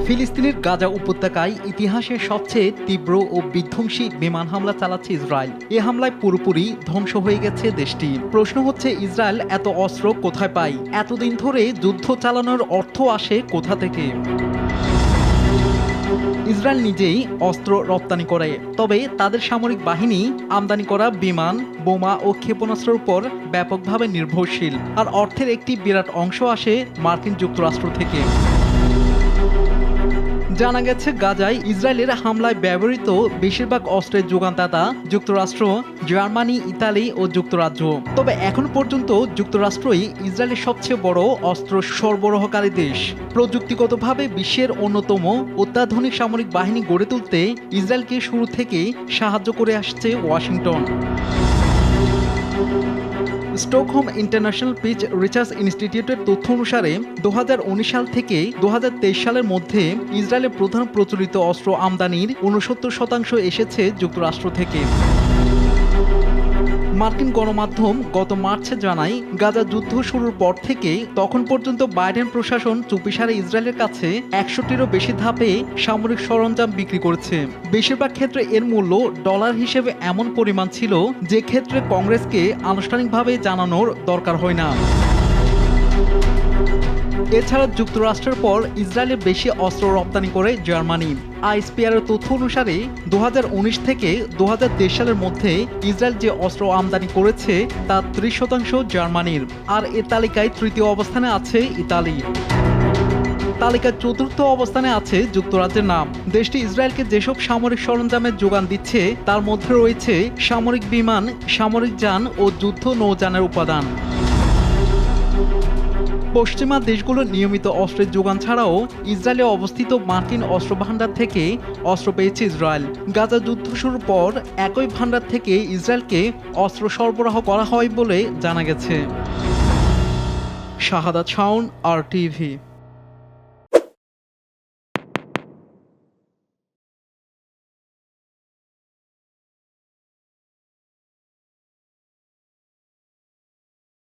ফিলিস্তিনের গাজা উপত্যকায় ইতিহাসের সবচেয়ে তীব্র ও বিধ্বংসী বিমান হামলা চালাচ্ছে ইসরায়েল। এ হামলায় পুরোপুরি ধ্বংস হয়ে গেছে দেশটি। প্রশ্ন হচ্ছে, ইসরায়েল এত অস্ত্র কোথায় পায়? এতদিন ধরে যুদ্ধ চালানোর অর্থ আসে কোথা থেকে? ইসরায়েল নিজেই অস্ত্র রপ্তানি করে, তবে তাদের সামরিক বাহিনী আমদানি করা বিমান, বোমা ও ক্ষেপণাস্ত্রের উপর ব্যাপকভাবে নির্ভরশীল। আর অর্থের একটি বিরাট অংশ আসে মার্কিন যুক্তরাষ্ট্র থেকে। জানা গেছে, গাজায় ইসরায়েলের হামলায় ব্যবহৃত বেশিরভাগ অস্ত্রের যোগানদাতা যুক্তরাষ্ট্র, জার্মানি, ইতালি ও যুক্তরাজ্য। তবে এখন পর্যন্ত যুক্তরাষ্ট্রই ইসরায়েলের সবচেয়ে বড় অস্ত্র সরবরাহকারী দেশ। প্রযুক্তিগতভাবে বিশ্বের অন্যতম অত্যাধুনিক সামরিক বাহিনী গড়ে তুলতে ইসরায়েলকে শুরু থেকে সাহায্য করে আসছে Washington. Stockholm international piece research ইনস্টিটিউটের তথ্য অনুসারে 2019 সাল থেকে 2023 সালের মধ্যে ইসরায়েলের প্রধান প্রচলিত অস্ত্র আমদানির 69% এসেছে যুক্তরাষ্ট্র থেকে। মার্কিন গণমাধ্যম গত মার্চে জানায়, গাজা যুদ্ধ শুরুর পর থেকে তখন পর্যন্ত বাইডেন প্রশাসন চুপিসারে ইসরায়েলের কাছে 100টিরও বেশি ধাপে সামরিক সরঞ্জাম বিক্রি করেছে। বেশিরভাগ ক্ষেত্রে এর মূল্য ডলার হিসেবে এমন পরিমাণ ছিল যে ক্ষেত্রে কংগ্রেসকে আনুষ্ঠানিকভাবে জানানোর দরকার হয় না। এছাড়া যুক্তরাষ্ট্রের পর ইসরায়েলের বেশি অস্ত্র রপ্তানি করে জার্মানি। আইএসপিআরের তথ্য অনুসারে 2019 থেকে 2023 সালের মধ্যে ইসরায়েল যে অস্ত্র আমদানি করেছে তা 30% জার্মানির। আর এ তালিকায় তৃতীয় অবস্থানে আছে ইতালি। তালিকার চতুর্থ অবস্থানে আছে যুক্তরাজ্যের নাম। দেশটি ইসরায়েলকে যেসব সামরিক সরঞ্জামের যোগান দিচ্ছে তার মধ্যে রয়েছে সামরিক বিমান, সামরিক যান ও যুদ্ধ নৌযানের উপাদান। পশ্চিমা দেশগুলোর নিয়মিত অস্ত্রের যোগান ছাড়াও ইসরায়েলে অবস্থিত মার্কিন অস্ত্র ভান্ডার থেকে অস্ত্র পেয়েছে ইসরায়েল। গাজা যুদ্ধ শুরুর পর একই ভান্ডার থেকে ইসরায়েলকে অস্ত্র সরবরাহ করা হয় বলে জানা গেছে। শাহাদাত শাওন, RTV।